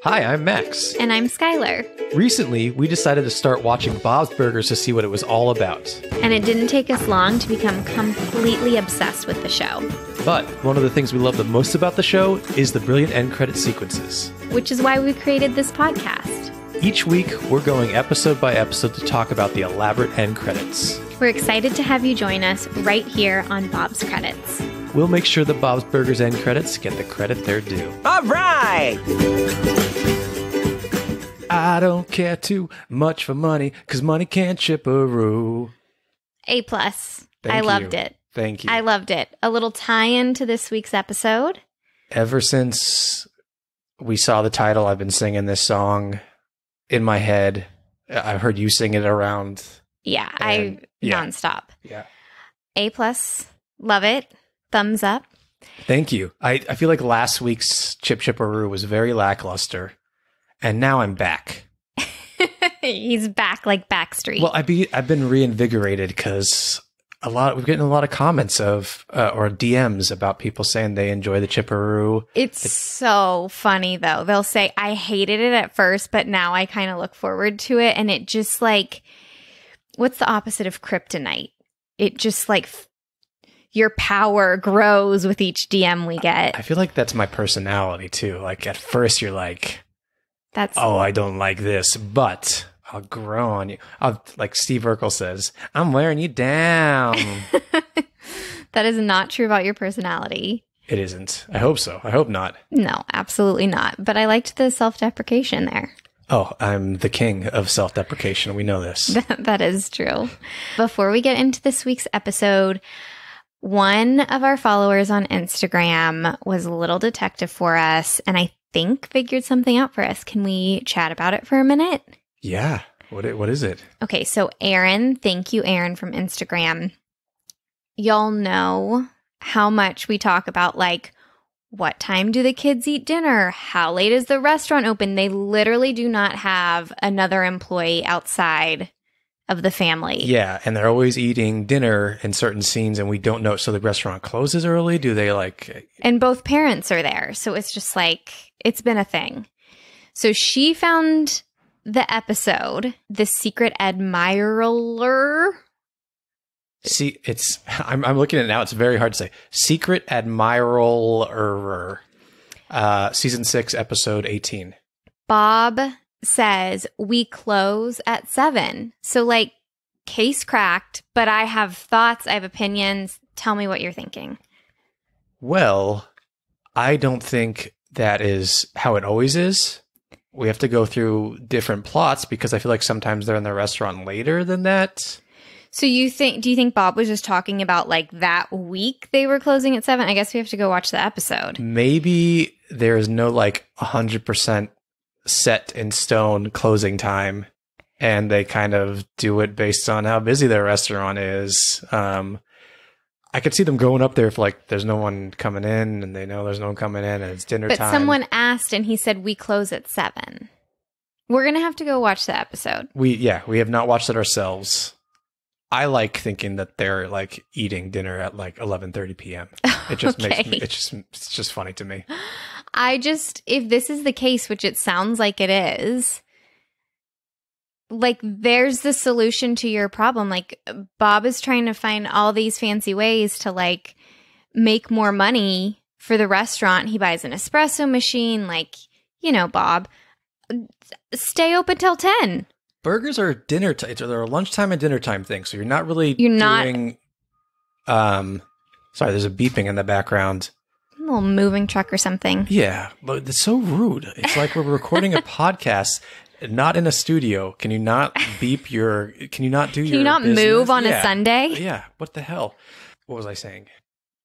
Hi, I'm Max. And I'm Skylar. Recently, we decided to start watching Bob's Burgers to see what it was all about. And it didn't take us long to become completely obsessed with the show. But one of the things we love the most about the show is the brilliant end credit sequences. Which is why we created this podcast. Each week, we're going episode by episode to talk about the elaborate end credits. We're excited to have you join us right here on Bob's Credits. We'll make sure the Bob's Burgers end credits get the credit they're due. All right! I don't care too much for money, because money can't ship a roux. A+. I loved it. Thank you. I loved it. A little tie-in to this week's episode. Ever since we saw the title, I've been singing this song in my head. I've heard you sing it around. Yeah, nonstop. Yeah. A+, love it. Thumbs up. Thank you. I feel like last week's Chip Chipperoo was very lackluster, and now I'm back. He's back like Backstreet. Well, I've been reinvigorated because we're getting a lot of comments or DMs about people saying they enjoy the Chipperoo. It's so funny though. They'll say, I hated it at first, but now I kind of look forward to it. And it just like, what's the opposite of kryptonite? It just like your power grows with each DM we get. I feel like that's my personality too. Like at first you're like, oh, I don't like this, but I'll grow on you. Like Steve Urkel says, I'm wearing you down. That is not true about your personality. It isn't. I hope so. I hope not. No, absolutely not. But I liked the self-deprecation there. Oh, I'm the king of self-deprecation. We know this. That is true. Before we get into this week's episode, one of our followers on Instagram was a little detective for us, and I think figured something out for us. Can we chat about it for a minute? Yeah. What is it? Okay, so Aaron, thank you, Aaron from Instagram. Y'all know how much we talk about, like, what time do the kids eat dinner? How late is the restaurant open? They literally do not have another employee outside of the family. Yeah, and they're always eating dinner in certain scenes, and we don't know. So the restaurant closes early? Do they like... And both parents are there, so it's just like, it's been a thing. So she found the episode, The Secret Admirer. See, I'm looking at it now. It's very hard to say. Secret Admirer, season 6, episode 18. Bob says we close at 7. So like, case cracked, but I have thoughts, I have opinions. Tell me what you're thinking. Well, I don't think that is how it always is. We have to go through different plots because I feel like sometimes they're in the restaurant later than that. So do you think Bob was just talking about like that week they were closing at 7? I guess we have to go watch the episode. Maybe there is no like 100% set in stone closing time, and they kind of do it based on how busy their restaurant is. I could see them going up there if like there's no one coming in and they know there's no one coming in and it's dinner time. But someone asked and he said we close at 7. We're going to have to go watch the episode. We have not watched it ourselves. I like thinking that they're like eating dinner at like 11:30 p.m. It just makes me, it's just funny to me. If this is the case, which it sounds like it is, like there's the solution to your problem. Like Bob is trying to find all these fancy ways to like make more money for the restaurant. He buys an espresso machine, like, Bob, stay open till 10. Burgers are dinner time. They're a lunchtime and dinner time thing. So you're not doing, sorry, there's a beeping in the background. A little moving truck or something. Yeah, but it's so rude. It's like we're recording a podcast, not in a studio. Can you not beep can you not move on a Sunday? Yeah, what the hell? What was I saying?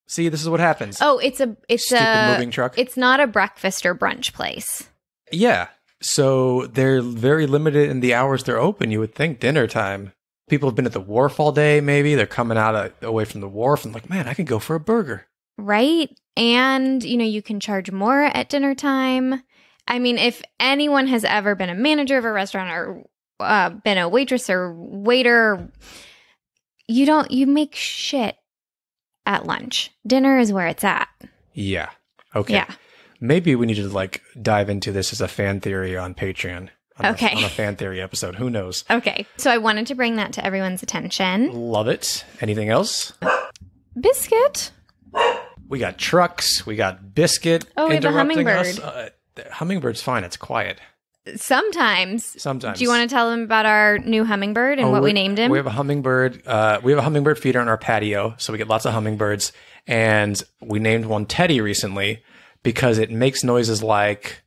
See, this is what happens. Oh, it's Stupid moving truck. It's not a breakfast or brunch place. Yeah. So they're very limited in the hours they're open. You would think dinner time. People have been at the wharf all day, maybe. They're coming away from the wharf and like, man, I could go for a burger. Right? And, you can charge more at dinner time. I mean, if anyone has ever been a manager of a restaurant or been a waitress or waiter, you make shit at lunch. Dinner is where it's at. Yeah. Okay. Yeah. Maybe we need to like dive into this as a fan theory on Patreon. On a fan theory episode. Who knows? Okay. So I wanted to bring that to everyone's attention. Love it. Anything else? Biscuit. We got trucks. We got Biscuit. Oh, we have a hummingbird. The hummingbird's fine. It's quiet. Sometimes. Do you want to tell them about our new hummingbird and what we named him? We have a hummingbird. We have a hummingbird feeder on our patio, so we get lots of hummingbirds. And we named one Teddy recently because it makes noises like...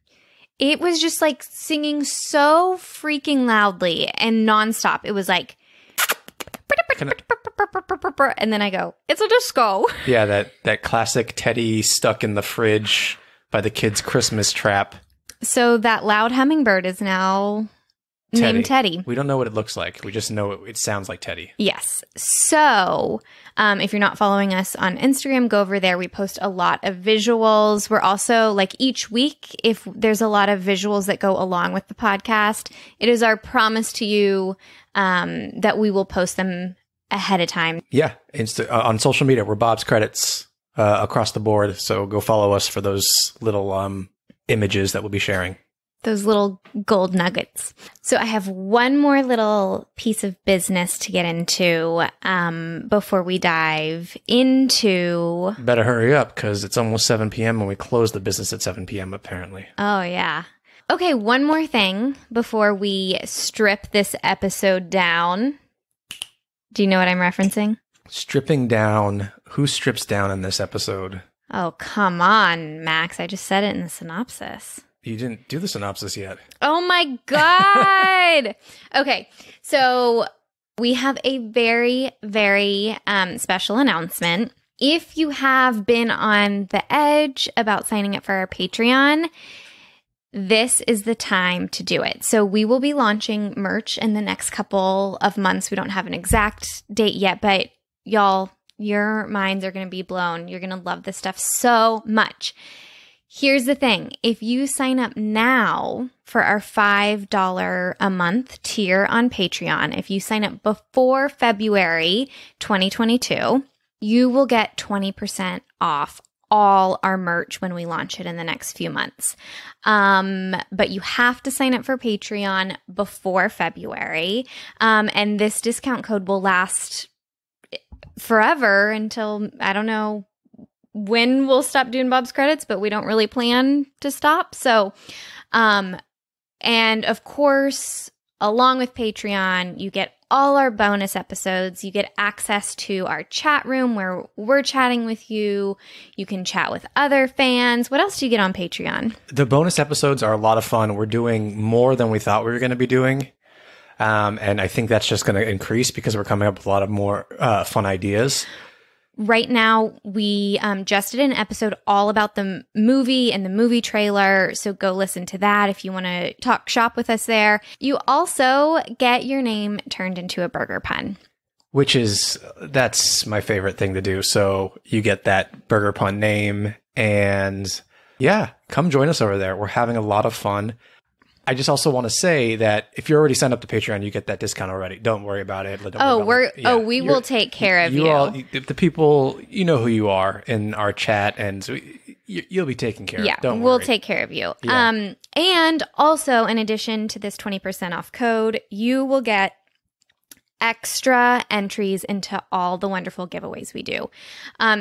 It was just like singing so freaking loudly and nonstop. It was like... And then I go, it's a disco. Yeah, that classic Teddy stuck in the fridge by the kids' Christmas trap. So that loud hummingbird is now named Teddy. We don't know what it looks like. We just know it sounds like Teddy. Yes. So if you're not following us on Instagram, go over there. We post a lot of visuals. We're also like each week, if there's a lot of visuals that go along with the podcast, it is our promise to you that we will post them ahead of time. Yeah. On social media, we're Bob's Credits across the board. So go follow us for those little images that we'll be sharing. Those little gold nuggets. So I have one more little piece of business to get into before we dive into... Better hurry up because it's almost 7 p.m. and we close the business at 7 p.m. apparently. Oh, yeah. Okay, one more thing before we strip this episode down. Do you know what I'm referencing? Stripping down. Who strips down in this episode? Oh, come on, Max. I just said it in the synopsis. You didn't do the synopsis yet. Oh, my God. Okay, so we have a very, very special announcement. If you have been on the edge about signing up for our Patreon, this is the time to do it. So we will be launching merch in the next couple of months. We don't have an exact date yet, but y'all, your minds are going to be blown. You're going to love this stuff so much. Here's the thing. If you sign up now for our $5 a month tier on Patreon, if you sign up before February 2022, you will get 20% off all our merch when we launch it in the next few months. But you have to sign up for Patreon before February. And this discount code will last forever until, I don't know when we'll stop doing Bob's Credits, but we don't really plan to stop. So, and of course, along with Patreon, you get all our bonus episodes. You get access to our chat room where we're chatting with you. You can chat with other fans. What else do you get on Patreon? The bonus episodes are a lot of fun. We're doing more than we thought we were going to be doing. And I think that's just going to increase because we're coming up with a lot of more fun ideas. Right now, we just did an episode all about the movie and the movie trailer, so go listen to that if you want to talk shop with us there. You also get your name turned into a burger pun. That's my favorite thing to do. So you get that burger pun name, and yeah, come join us over there. We're having a lot of fun. I just also want to say that if you're already signed up to Patreon, you get that discount already. Don't worry about it. We will take care of you. The people, you know who you are in our chat, and so you'll be taken care of. Yeah, Don't worry. We'll take care of you. Yeah. And also, in addition to this 20% off code, you will get extra entries into all the wonderful giveaways we do.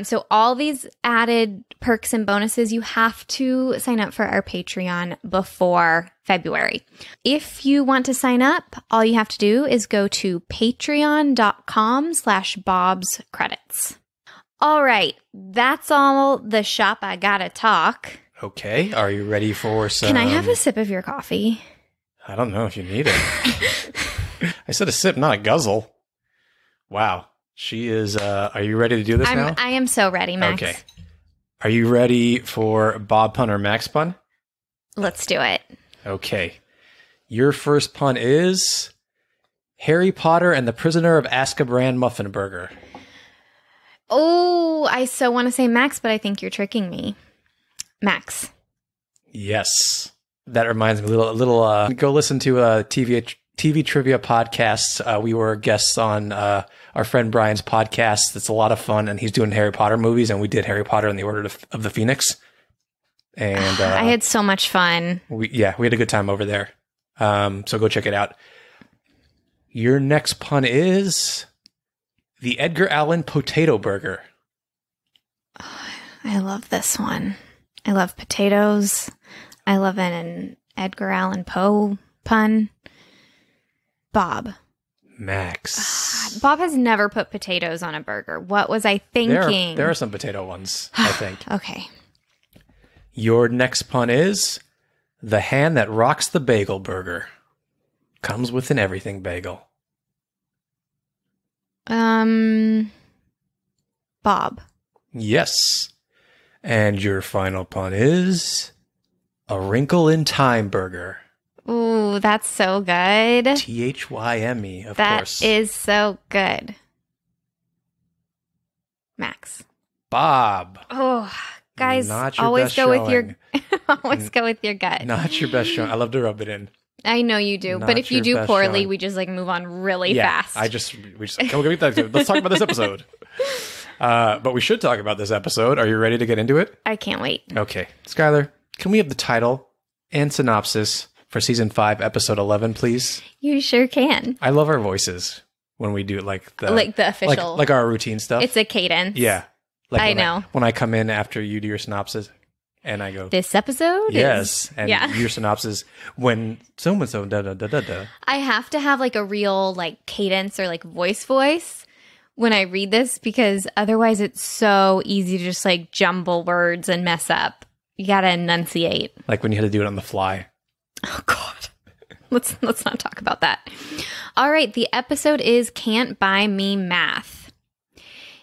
So all these added perks and bonuses, you have to sign up for our Patreon before February. If you want to sign up, all you have to do is go to patreon.com/bobscredits. All right. That's all the shop I gotta talk. Okay. Are you ready for some... Can I have a sip of your coffee? I don't know if you need it. I said a sip, not a guzzle. Wow. She is, are you ready to do this now? I am so ready, Max. Okay. Are you ready for Bob pun or Max pun? Let's do it. Okay. Your first pun is Harry Potter and the Prisoner of Azkaban Muffin Burger. Oh, I so want to say Max, but I think you're tricking me. Max. Yes. That reminds me a little go listen to TV trivia podcasts. We were guests on our friend Brian's podcast. It's a lot of fun, and he's doing Harry Potter movies, and we did Harry Potter and the Order of the Phoenix. And I had so much fun. we had a good time over there. So go check it out. Your next pun is the Edgar Allan Potato Burger. I love this one. I love potatoes. I love an Edgar Allan Poe pun. Bob. Max. Bob has never put potatoes on a burger. What was I thinking? There are some potato ones, I think. Okay. Your next pun is the hand that rocks the bagel burger. Comes with an everything bagel. Bob. Yes. And your final pun is a wrinkle in time burger. Ooh, that's so good. THYME, of That course. is so good. Max. Bob. Oh, guys, Not your always best go with your showing. always go with your gut. Not your best showing. I love to rub it in. I know you do, Not but if you your do best poorly, showing. we just like move on really fast. Let's talk about this episode. But we should talk about this episode. Are you ready to get into it? I can't wait. Okay. Skylar, can we have the title and synopsis for season 5, episode 11, please? You sure can. I love our voices when we do like the official, like our routine stuff. It's a cadence. Yeah. Like I know. when I come in after you do your synopsis and I go, This episode yes. is... And yeah. your synopsis when so-and-so da-da-da-da-da. I have to have like a real like cadence or like voice when I read this because otherwise it's so easy to just like jumble words and mess up. You gotta enunciate. Like when you had to do it on the fly. Oh God. Let's not talk about that. All right, the episode is Can't Buy Me Math.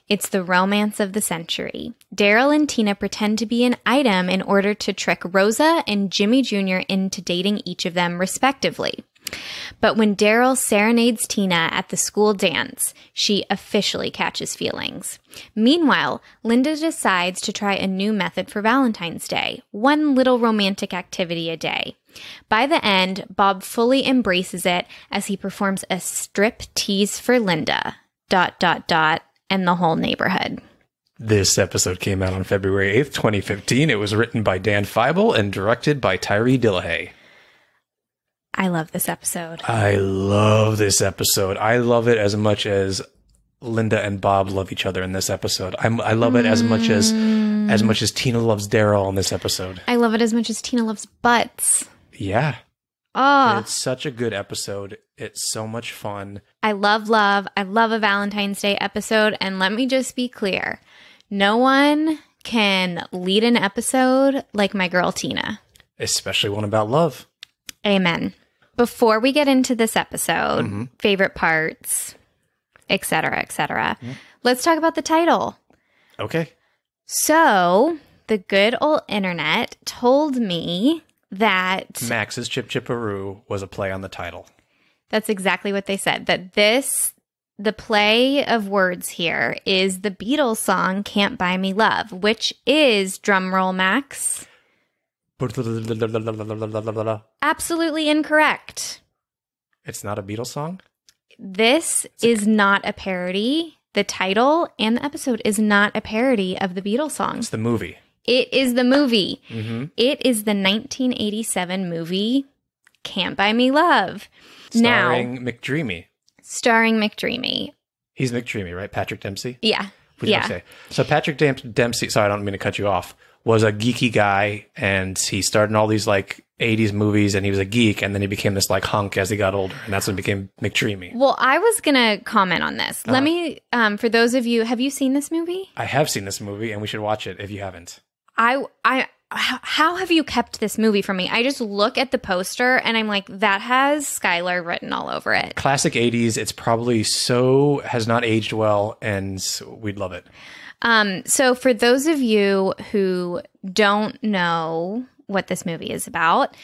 It's the romance of the century. Daryl and Tina pretend to be an item in order to trick Rosa and Jimmy Jr. into dating each of them respectively. But when Daryl serenades Tina at the school dance, she officially catches feelings. Meanwhile, Linda decides to try a new method for Valentine's Day, one little romantic activity a day. By the end, Bob fully embraces it as he performs a strip tease for Linda, ... and the whole neighborhood. This episode came out on February 8th, 2015. It was written by Dan Feibel and directed by Tyree Dillahay. I love this episode. I love this episode. I love it as much as Linda and Bob love each other in this episode. I love it as much as Tina loves Daryl in this episode. I love it as much as Tina loves butts. Yeah. Oh, It's such a good episode. It's so much fun. I love love. I love a Valentine's Day episode. And let me just be clear. No one can lead an episode like my girl Tina. Especially one about love. Amen. Before we get into this episode, favorite parts, etc., let's talk about the title. Okay. So, the good old internet told me that... Max's Chip Chipperoo was a play on the title. That's exactly what they said. That the play of words here is the Beatles song Can't Buy Me Love, which is, drumroll Max... absolutely incorrect. It's not a Beatles song? This is not a parody. The title and the episode is not a parody of the Beatles song. It's the movie. It is the movie. Mm-hmm. It is the 1987 movie Can't Buy Me Love. Starring McDreamy. Starring McDreamy. He's McDreamy, right? Patrick Dempsey? Yeah. What did I say? So Patrick Dempsey, sorry, I don't mean to cut you off, was a geeky guy, and he starred in all these like 80s movies, and he was a geek, and then he became this like hunk as he got older, and that's when he became McDreamy. Well, I was going to comment on this. Let me, for those of you, have you seen this movie? I have seen this movie, and we should watch it if you haven't. How have you kept this movie from me? I just look at the poster and I'm like, that has Skylar written all over it. Classic 80s. It's probably has not aged well, and we'd love it. So for those of you who don't know what this movie is about,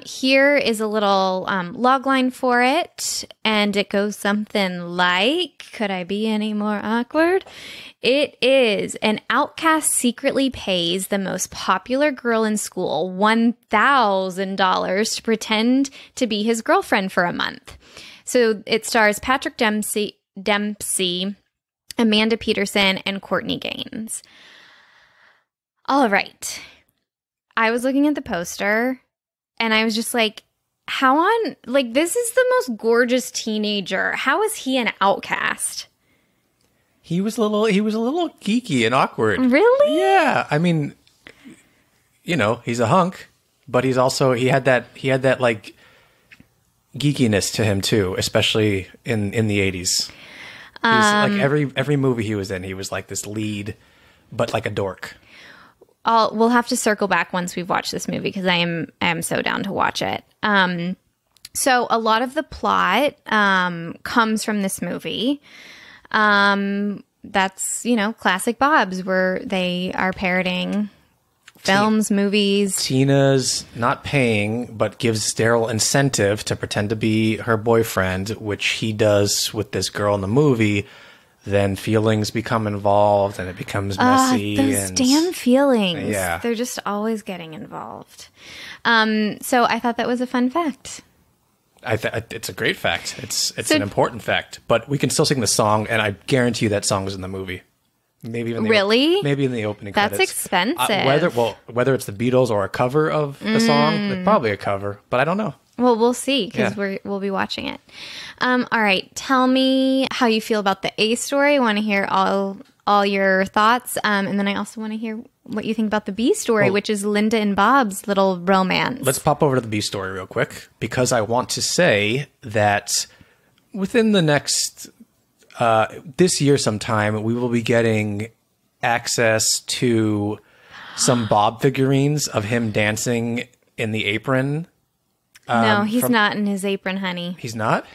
here is a little log line for it, and it goes something like, could I be any more awkward? It is an outcast secretly pays the most popular girl in school $1,000 to pretend to be his girlfriend for a month. So it stars Patrick Dempsey, Amanda Peterson, and Courtney Gaines. All right. I was looking at the poster and I was just like, how on, like, this is the most gorgeous teenager. How is he an outcast? He was a little geeky and awkward. Really? Yeah. I mean, you know, he's a hunk, but he had that like geekiness to him too, especially in the 80s. He's like every movie he was in, he was like this lead, but like a dork. We'll have to circle back once we've watched this movie because I am so down to watch it. So a lot of the plot comes from this movie. That's, you know, classic Bob's, where they are parroting films, movies. Tina's not paying, but gives Daryl incentive to pretend to be her boyfriend, which he does with this girl in the movie. Then feelings become involved and it becomes messy. Those damn feelings. Yeah. They're just always getting involved. So I thought that was a fun fact. It's a great fact. It's an important fact. But we can still sing the song, and I guarantee you that song was in the movie. Maybe even maybe in the opening credits. That's expensive. Whether it's the Beatles or a cover of the song, probably a cover, but I don't know. Well, we'll see because we'll be watching it. All right, tell me how you feel about the A story. I want to hear all your thoughts, and then I also want to hear what you think about the B story, which is Linda and Bob's little romance. Let's pop over to the B story real quick because I want to say that within the next this year sometime, we will be getting access to some Bob figurines of him dancing in the apron. No, he's not in his apron, honey. He's not?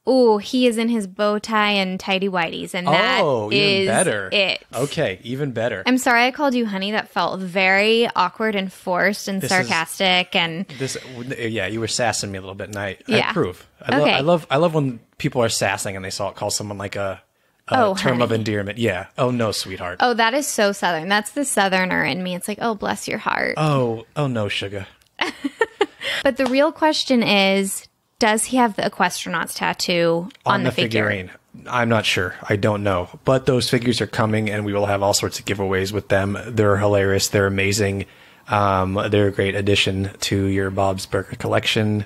Oh, he is in his bow tie and tighty whities, and that is even better. It. Okay, even better. I'm sorry I called you honey. That felt very awkward and forced and sarcastic. Yeah, you were sassing me a little bit, and I approve. Okay. I love when people are sassing and they call someone like a term of endearment. Yeah. Oh no, sweetheart. Oh, that is so Southern. That's the Southerner in me. It's like, oh, bless your heart. Oh no, sugar. But the real question is, does he have the Equestronauts tattoo on the figurine? I'm not sure. I don't know. But those figures are coming, and we will have all sorts of giveaways with them. They're hilarious. They're amazing. They're a great addition to your Bob's Burger collection.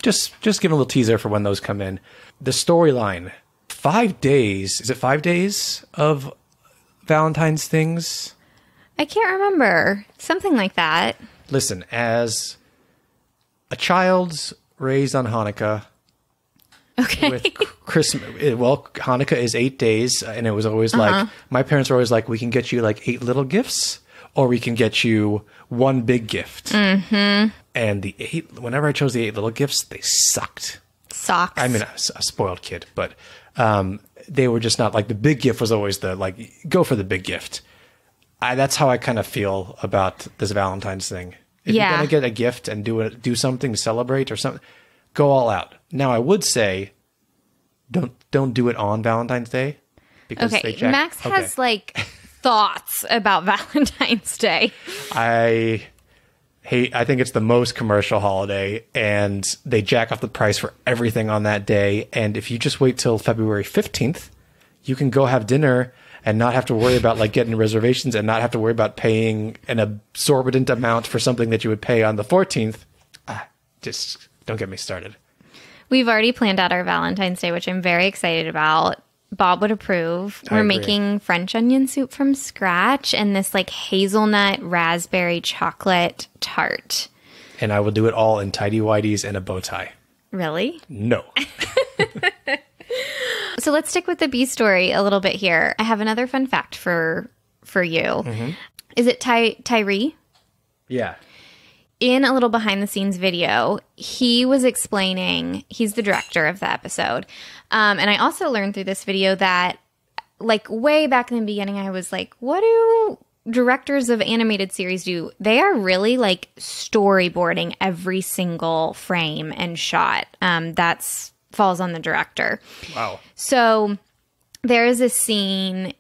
Just give a little teaser for when those come in. The storyline. 5 days. Is it 5 days of Valentine's things? I can't remember. Something like that. Listen, as a child raised on Hanukkah. Okay. With Christmas, Hanukkah is 8 days, and it was always like, my parents were always like, we can get you like 8 little gifts, or we can get you one big gift. Mm-hmm. And whenever I chose the 8 little gifts, they sucked. Socks. I mean, a spoiled kid, but they were just not like, the big gift was always go for the big gift. That's how I kind of feel about this Valentine's thing. If you're going to get a gift and do something to celebrate or something, go all out. Now, I would say, don't do it on Valentine's Day. Because Max has thoughts about Valentine's Day. I think it's the most commercial holiday, and they jack up the price for everything on that day. And if you just wait till February 15th, you can go have dinner and not have to worry about getting reservations and not have to worry about paying an exorbitant amount for something that you would pay on the 14th. Just don't get me started. We've already planned out our Valentine's Day, which I'm very excited about. Bob would approve. We're making French onion soup from scratch and this hazelnut raspberry chocolate tart. And I will do it all in tidy whities and a bow tie. Really? No. So let's stick with the B story a little bit here. I have another fun fact for you. Mm-hmm. Is it Tyree? Yeah. In a little behind the scenes video, he was explaining, he's the director of the episode. And I also learned through this video that way back in the beginning, I was like, what do directors of animated series do? They are really storyboarding every single frame and shot. That's falls on the director. Wow. So there is a scene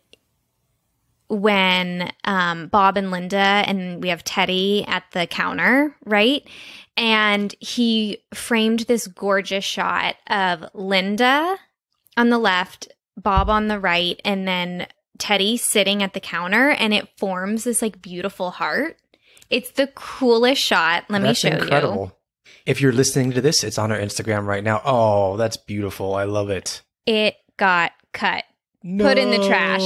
when Bob and Linda and we have Teddy at the counter, right? And he framed this gorgeous shot of Linda on the left, Bob on the right, and then Teddy sitting at the counter, and it forms this beautiful heart. It's the coolest shot. Let me show incredible. If you're listening to this, it's on our Instagram right now. Oh, that's beautiful. I love it. It got cut. No. Put in the trash.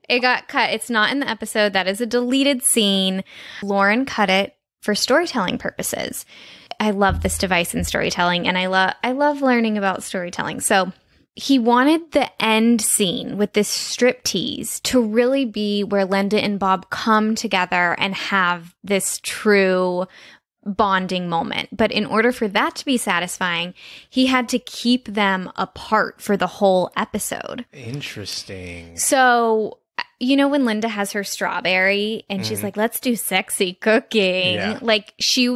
It got cut. It's not in the episode. That is a deleted scene. Lauren cut it for storytelling purposes. I love this device in storytelling, and I love learning about storytelling. So he wanted the end scene with this striptease to really be where Linda and Bob come together and have this true bonding moment. But in order for that to be satisfying, he had to keep them apart for the whole episode. Interesting. So, you know, when Linda has her strawberry and she's like, let's do sexy cooking. Yeah. Like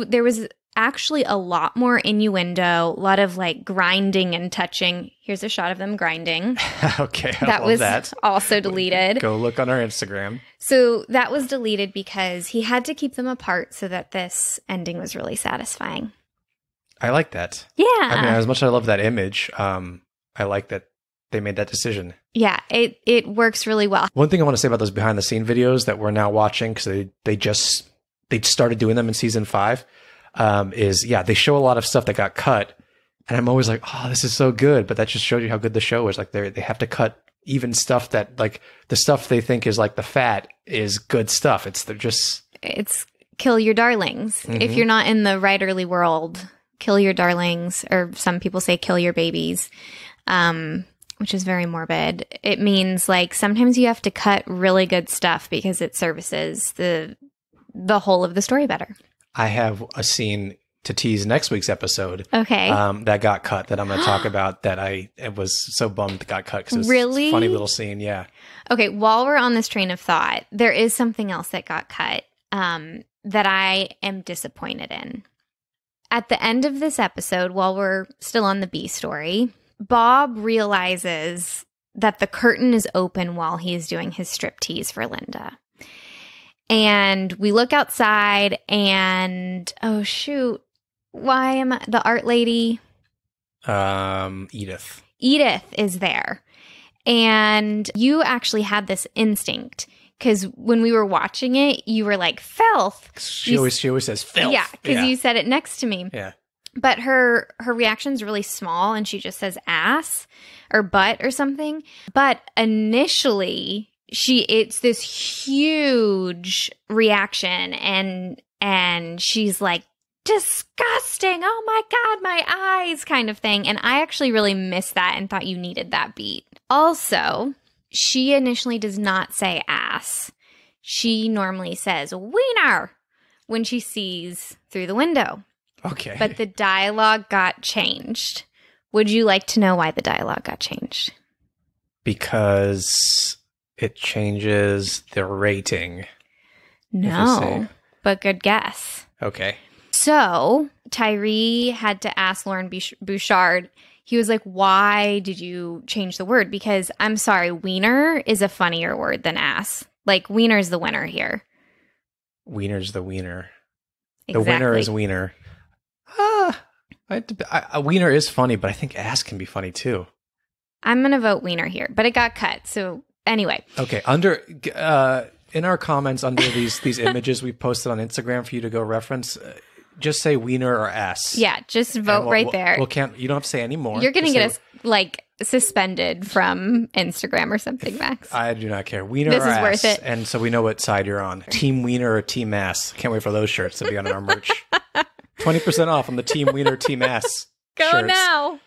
there was actually a lot more innuendo, a lot of like grinding and touching. Here's a shot of them grinding. Okay, that was also deleted. Go look on our Instagram. So that was deleted because he had to keep them apart so that this ending was really satisfying. I like that. Yeah. I mean, as much as I love that image, I like that they made that decision. Yeah, it works really well. One thing I want to say about those behind the scene videos that we're now watching, because they started doing them in season 5. They show a lot of stuff that got cut, and I'm always like, oh, this is so good, but that just shows you how good the show is. Like they have to cut even stuff that, like, the stuff they think is like the fat is good stuff. It's kill your darlings. If you're not in the writerly world, kill your darlings, or some people say kill your babies, which is very morbid. It means like sometimes you have to cut really good stuff because it services the whole of the story better. I have a scene to tease next week's episode. Okay. That got cut that I'm going to talk about that I was so bummed it got cut because it was really? A funny little scene. Yeah. Okay. While we're on this train of thought, there is something else that got cut that I am disappointed in. At the end of this episode, while we're still on the B story, Bob realizes that the curtain is open while he is doing his striptease for Linda. And we look outside and, oh, shoot. Why am I the art lady? Edith. Edith is there. And you actually had this instinct because when we were watching it, you were like, filth. She always says filth. Yeah, because you said it next to me. Yeah. But her reaction's really small and she just says ass or butt or something. But initially it's this huge reaction and she's like, disgusting, oh my god, my eyes, kind of thing. And I actually really missed that and thought you needed that beat. Also, she initially does not say ass. She normally says wiener when she sees through the window. Okay. But the dialogue got changed. Would you like to know why the dialogue got changed? Because it changes the rating. No, but good guess. Okay. So Tyree had to ask Lauren Bouchard. He was like, why did you change the word? Because I'm sorry, wiener is a funnier word than ass. Like, wiener's the winner here. Wiener's the wiener. Exactly. The winner is wiener. A wiener is funny, but I think ass can be funny too. I'm going to vote wiener here, but it got cut. So anyway. Okay. In our comments under these images we posted on Instagram for you to go reference, just say wiener or ass. Yeah, just vote right there. You don't have to say any more. You're going to get us like suspended from Instagram or something, Max. I do not care. Wiener this or is ass. Worth it. And so we know what side you're on. Team wiener or team ass. Can't wait for those shirts to be on our merch. 20% off on the team wiener, team ass. Go shirts. now.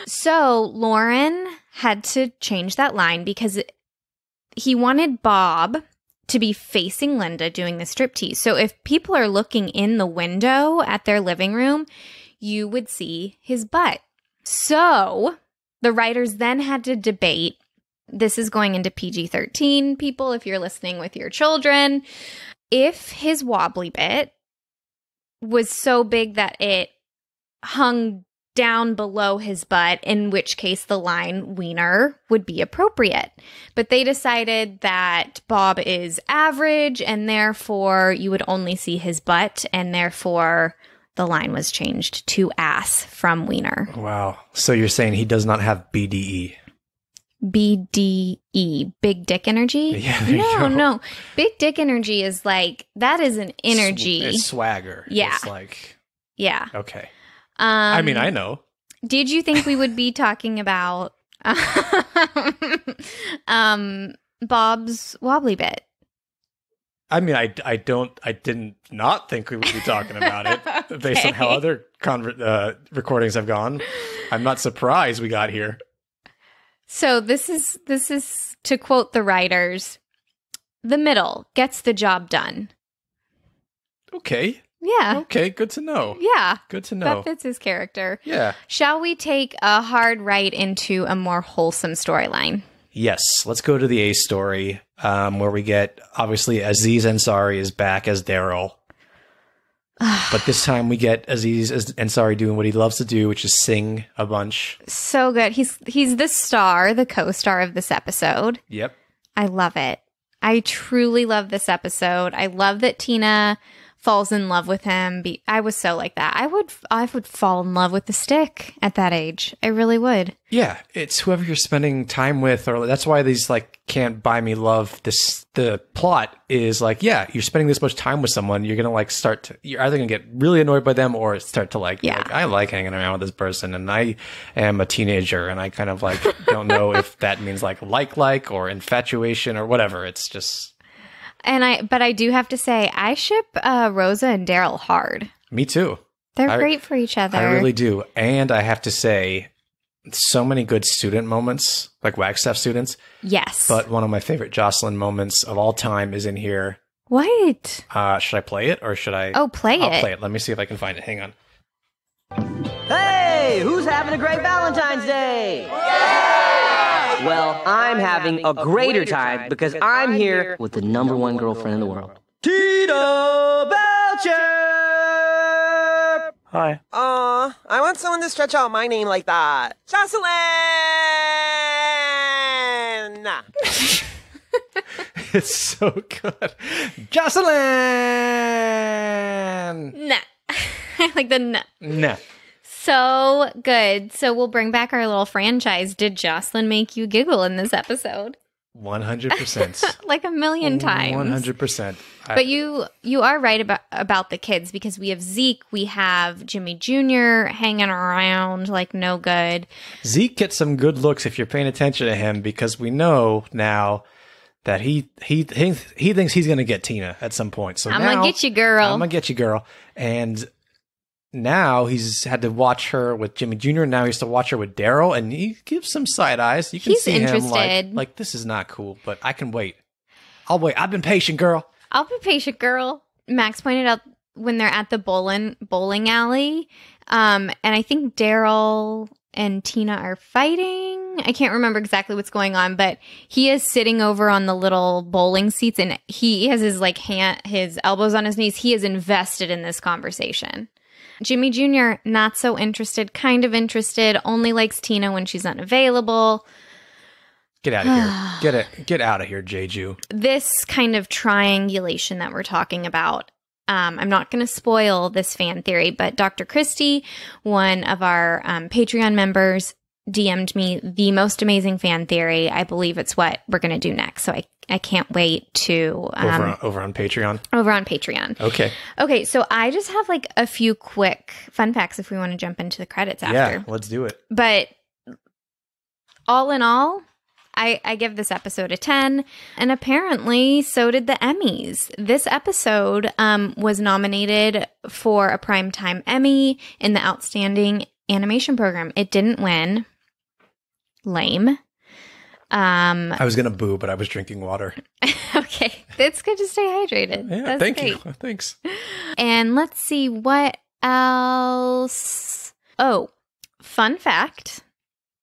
So Lauren had to change that line because he wanted Bob to be facing Linda doing the striptease. So if people are looking in the window at their living room, you would see his butt. So the writers then had to debate. This is going into PG-13, people, if you're listening with your children. If his wobbly bit was so big that it hung down below his butt, in which case the line wiener would be appropriate. But they decided that Bob is average and therefore you would only see his butt, and therefore the line was changed to ass from wiener. Wow. So you're saying he does not have BDE? BDE, big dick energy. Yeah, there you go. No. Big dick energy is like, that is an energy. It's swagger. Yeah. It's like, yeah. okay. I mean, I know. Did you think we would be talking about Bob's wobbly bit? I mean, I didn't not think we would be talking about it based on how other recordings have gone. I'm not surprised we got here. So this is to quote the writers, the middle gets the job done. Okay. Yeah. Okay, good to know. Yeah. Good to know. That fits his character. Yeah. Shall we take a hard right into a more wholesome storyline? Yes. Let's go to the A story, where we get, obviously, Aziz Ansari is back as Daryl. But this time we get Aziz Ansari doing what he loves to do, which is sing a bunch. So good. He's the star, the co-star of this episode. Yep. I love it. I truly love this episode. I love that Tina falls in love with him. I was so like that. I would fall in love with the stick at that age. I really would. Yeah, it's whoever you're spending time with, or that's why these like can't buy me love. The plot is like, yeah, you're spending this much time with someone, you're gonna like you're either gonna get really annoyed by them or start to like, I like hanging around with this person, and I am a teenager, and I kind of like don't know if that means like or infatuation or whatever. It's just. But I do have to say, I ship Rosa and Daryl hard. Me too. They're great for each other. I really do. And I have to say, so many good student moments, like Wagstaff students. Yes. But one of my favorite Jocelyn moments of all time is in here. What? Should I play it or should I? Oh, play it. I'll play it. Let me see if I can find it. Hang on. Hey, who's having a great Valentine's Day? Yeah! Well, I'm having a greater time because I'm here with the #1 girlfriend in the world, Tito Belcher! Hi. I want someone to stretch out my name like that. Jocelyn! It's so good. Jocelyn! Nah. I like the nah. Nah. So good. So we'll bring back our little franchise. Did Jocelyn make you giggle in this episode? 100%. Like a million times. 100%. But you are right about the kids, because we have Zeke, we have Jimmy Jr. hanging around like no good. Zeke gets some good looks if you're paying attention to him, because we know now that he thinks he's going to get Tina at some point. So I'm going to get you, girl. I'm going to get you, girl. And now he's had to watch her with Jimmy Jr. Now he has to watch her with Daryl, and he gives some side eyes. You can He's see interested. him like, this is not cool, but I can wait. I'll wait. I've been patient, girl. I'll be patient, girl. Max pointed out when they're at the bowling alley, and I think Daryl and Tina are fighting. I can't remember exactly what's going on, but he is sitting over on the little bowling seats, and he has his elbows on his knees. He is invested in this conversation. Jimmy Jr., not so interested, kind of interested, only likes Tina when she's unavailable. Get out of here. Get out of here, Jeju. This kind of triangulation that we're talking about, I'm not going to spoil this fan theory, but Dr. Christie, one of our Patreon members, DM'd me the most amazing fan theory. I believe it's what we're going to do next. So I can't wait to... over on Patreon? Over on Patreon. Okay, so I just have like a few quick fun facts if we want to jump into the credits after. Yeah, let's do it. But all in all, I give this episode a 10, and apparently so did the Emmys. This episode was nominated for a Primetime Emmy in the Outstanding Animation Program. It didn't win. Lame. I was going to boo, but I was drinking water. Okay. It's good to stay hydrated. Yeah, That's thank great. you. Thanks. And let's see what else. Oh, fun fact.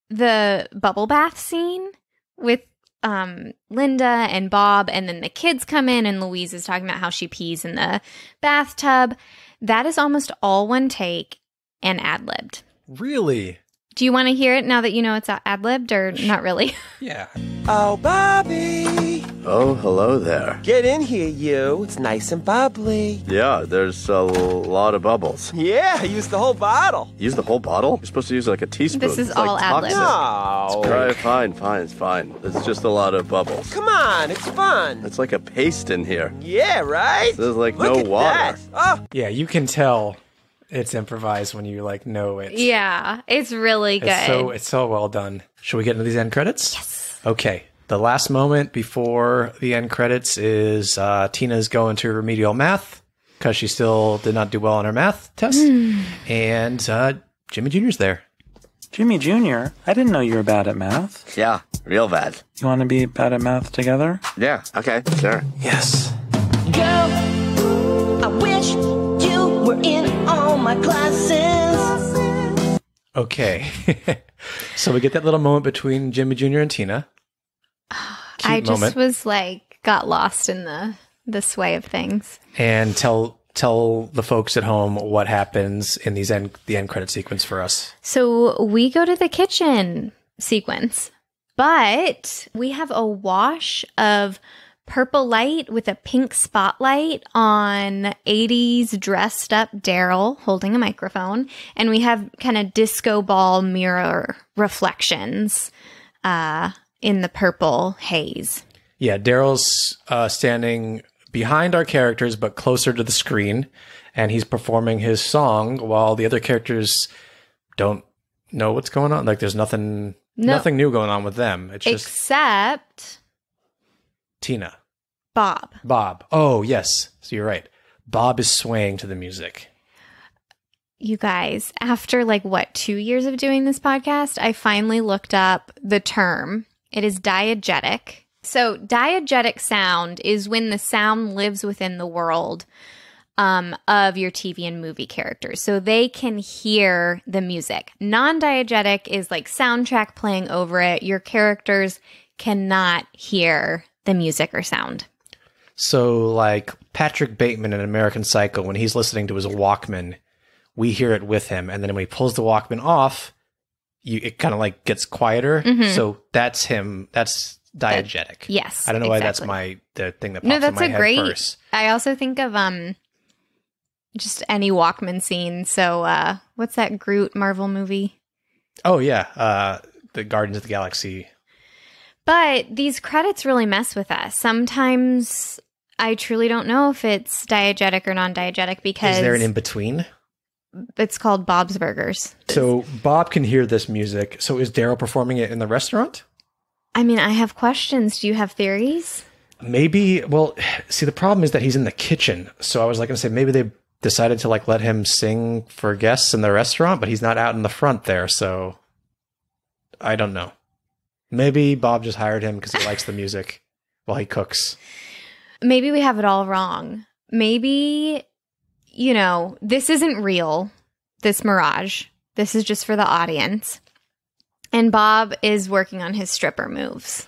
The bubble bath scene with Linda and Bob, and then the kids come in and Louise is talking about how she pees in the bathtub. That is almost all one take and ad-libbed. Really? Do you want to hear it now that you know it's ad-libbed, or not really? Yeah. Oh, Bobby. Oh, hello there. Get in here, you. It's nice and bubbly. Yeah, there's a lot of bubbles. Yeah, use the whole bottle. Use the whole bottle? You're supposed to use like a teaspoon. This is It's all like ad-lib. toxic. No. All right, fine. It's fine. It's just a lot of bubbles. Come on, it's fun. It's like a paste in here. Yeah, right? There's like Look no at water. that. Oh, Yeah, you can tell it's improvised when you like know it. Yeah, it's really good. It's so well done. Should we get into these end credits? Yes. Okay. The last moment before the end credits is Tina's going to remedial math because she still did not do well on her math test. And Jimmy Jr.'s there. Jimmy Jr., I didn't know you were bad at math. Yeah, real bad. You want to be bad at math together? Yeah, okay, sure. Yes. Girl, I wish you were in all my classes. Okay. So we get that little moment between Jimmy Jr. and Tina. I just moment. was like, got lost in the sway of things. And tell the folks at home what happens in the end credit sequence for us. So we go to the kitchen sequence, but we have a wash of purple light with a pink spotlight on 80s dressed up Daryl holding a microphone. And we have kind of disco ball mirror reflections in the purple haze. Yeah, Daryl's standing behind our characters, but closer to the screen, and he's performing his song while the other characters don't know what's going on. Like, there's nothing new going on with them. It's just Except Tina. Bob. Oh, yes. So you're right. Bob is swaying to the music. You guys, after 2 years of doing this podcast, I finally looked up the term. It is diegetic. So diegetic sound is when the sound lives within the world of your TV and movie characters. So they can hear the music. Non-diegetic is like soundtrack playing over it. Your characters cannot hear the music or sound. So like Patrick Bateman in American Psycho, when he's listening to his Walkman, we hear it with him. And then when he pulls the Walkman off, it kind of gets quieter. Mm-hmm. So that's him. That's diegetic. Yes. I don't know why that's exactly. the thing that pops No, that's in my a head great. first. I also think of just any Walkman scene. So what's that Groot Marvel movie? Oh yeah, the Guardians of the Galaxy. But these credits really mess with us. Sometimes I truly don't know if it's diegetic or non-diegetic because Is there an in between? it's called Bob's Burgers. So Bob can hear this music. So is Daryl performing it in the restaurant? I mean, I have questions. Do you have theories? Maybe. Well, see, the problem is that he's in the kitchen. So I was going to say maybe they decided to let him sing for guests in the restaurant, but he's not out in the front there. So I don't know. Maybe Bob just hired him because he likes the music while he cooks. Maybe we have it all wrong. Maybe, this isn't real, this mirage. This is just for the audience. And Bob is working on his stripper moves.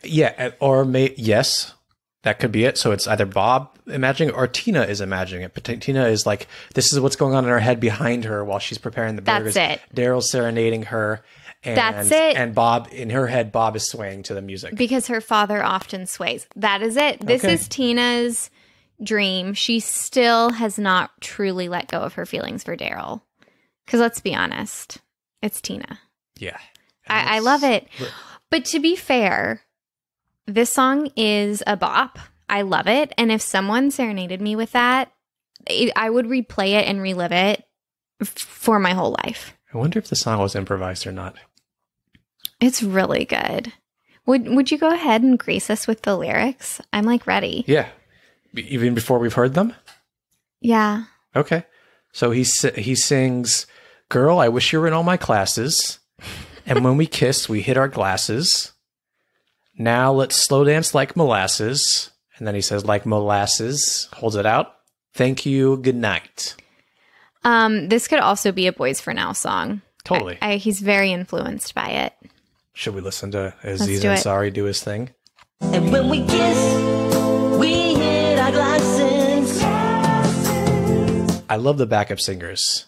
Yeah, or yes, that could be it. So it's either Bob imagining it or Tina is imagining it. But Tina is like, this is what's going on in her head behind her while she's preparing the burgers. That's it. Daryl's serenading her. And, That's it. And Bob, in her head, Bob is swaying to the music. Because her father often sways. That is it. This Okay. is Tina's dream. She still has not truly let go of her feelings for Daryl. Because let's be honest, it's Tina. Yeah. I love it. But to be fair, this song is a bop. I love it. And if someone serenaded me with that, I would replay it and relive it for my whole life. I wonder if the song was improvised or not. It's really good. Would you go ahead and grace us with the lyrics? I'm ready. Yeah. Even before we've heard them? Yeah. Okay. So he sings, "Girl, I wish you were in all my classes. And when we kiss, we hit our glasses. Now let's slow dance like molasses." And then he says, "Like molasses," holds it out. "Thank you, good night." This could also be a Boys for Now song. Totally. He's very influenced by it. Should we listen to Let's Aziz do it. Ansari do his thing? And when we kiss, we hit our glasses. I love the backup singers.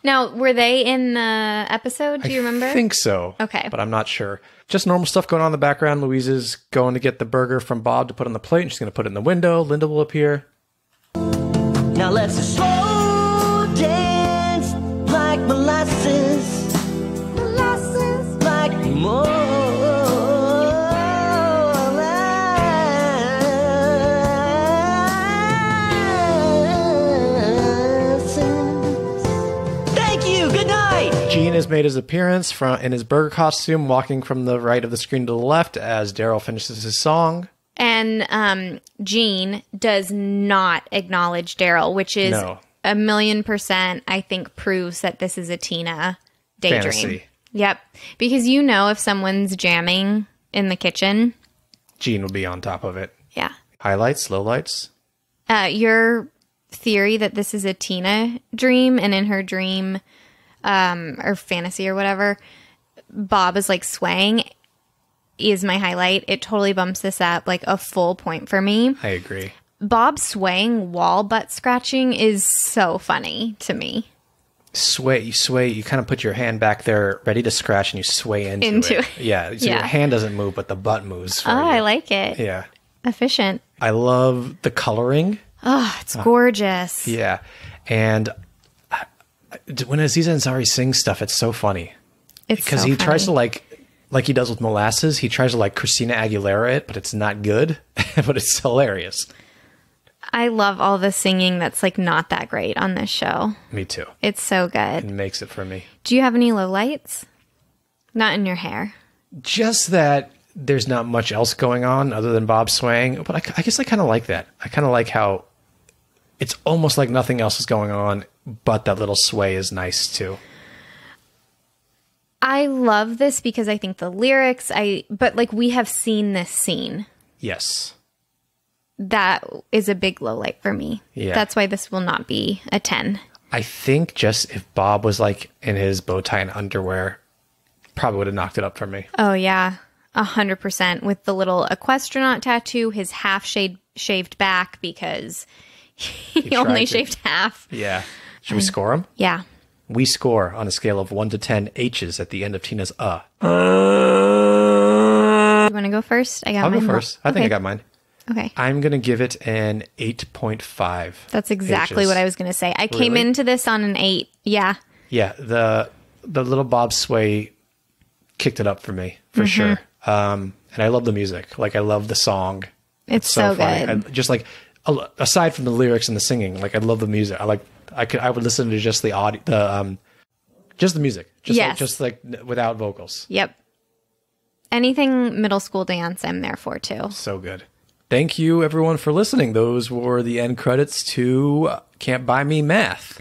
Now, were they in the episode? Do you remember? I think so. Okay. But I'm not sure. just normal stuff going on in the background. Louise is going to get the burger from Bob to put on the plate. And she's going to put it in the window. Linda will appear. Now let's slow dance like molasses, like molasses. Thank you. Good night. Gene has made his appearance in his burger costume, walking from the right of the screen to the left as Daryl finishes his song. And Gene does not acknowledge Daryl, which is 1,000,000%, I think, proves that this is a Tina daydream. Fantasy. Yep. Because you know if someone's jamming in the kitchen. Gene will be on top of it. Yeah. Highlights, lowlights. Your theory that this is a Tina dream, and in her dream, or fantasy or whatever, Bob is like swaying, is my highlight. It totally bumps this up like a full point for me. I agree. Bob swaying while butt scratching is so funny to me. Sway, you kind of put your hand back there ready to scratch and you sway into it. Yeah, so your hand doesn't move, but the butt moves. Oh, I like it. Yeah. Efficient. I love the coloring. Oh, it's gorgeous. Yeah. And when Aziz Ansari sings stuff, it's so funny. It's because he tries to like he does with Molasses, he tries to like Christina Aguilera it, but it's not good, but it's hilarious. I love all the singing that's like not that great on this show. Me too. It's so good. It makes it for me. Do you have any lowlights? Not in your hair. Just that there's not much else going on other than Bob swaying, but I guess I kind of like that. I kind of like how it's almost like nothing else is going on, but that little sway is nice too. I love this because I think the lyrics, but like we have seen this scene. Yes. That is a big low light for me. Yeah. That's why this will not be a 10. I think just if Bob was like in his bow tie and underwear, probably would have knocked it up for me. Oh yeah. 100% with the little equestronaut tattoo, his half shaved back because he only shaved half. Yeah. Should we score him? Yeah. We score on a scale of 1 to 10 H's at the end of Tina's You want to go first? I'll go first. I think I got mine. Okay. I'm going to give it an 8.5. That's exactly what I was going to say. I came into this on an 8. Yeah. Yeah. The little Bob sway kicked it up for me, for sure. And I love the music. Like, I love the song. It's so funny. good. Just like, aside from the lyrics and the singing, like, I love the music. I would listen to just the audio, just the music. Just like without vocals. Yep. Anything middle school dance, I'm there for too. So good. Thank you everyone for listening. Those were the end credits to Can't Buy Me Math.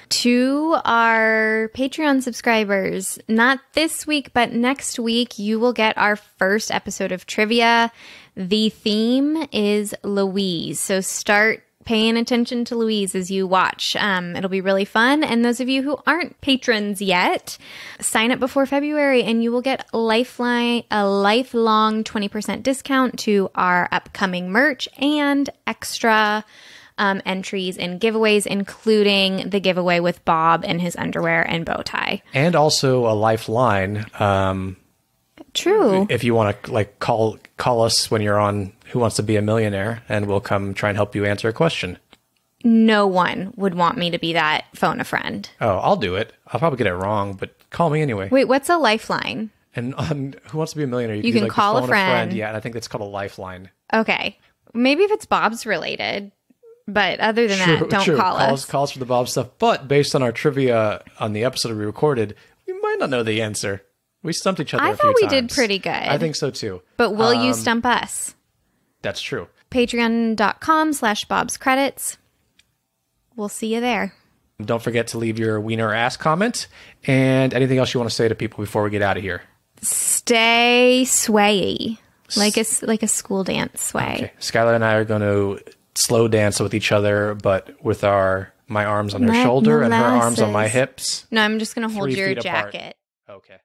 To our Patreon subscribers, not this week, but next week, you will get our first episode of trivia. The theme is Louise. So start paying attention to Louise as you watch. It'll be really fun. And those of you who aren't patrons yet, sign up before February and you will get a lifelong 20% discount to our upcoming merch and extra entries and giveaways, including the giveaway with Bob and his underwear and bow tie. And also a lifeline. True. If you want to like call us when you're on Who Wants to Be a Millionaire, and we'll come try and help you answer a question. No one would want me to be that phone a friend. Oh, I'll do it. I'll probably get it wrong, but call me anyway. Wait, what's a lifeline? And on Who Wants to Be a Millionaire, you can like call phone a friend. Yeah, and I think that's called a lifeline. Okay. Maybe if it's Bob's related. But other than that, don't call us. Calls for the Bob stuff. But based on our trivia on the episode we recorded, we might not know the answer. We stumped each other a few times. I thought we did pretty good. I think so too. But will you stump us? That's true. Patreon.com/Bob's Credits. We'll see you there. Don't forget to leave your wiener ass comment and anything else you want to say to people before we get out of here. Stay swayy. Like a school dance sway. Okay. Skylar and I are going to slow dance with each other, but with my arms on her shoulder and her arms on my hips. No, I'm just going to hold your 3 feet apart. jacket. Okay.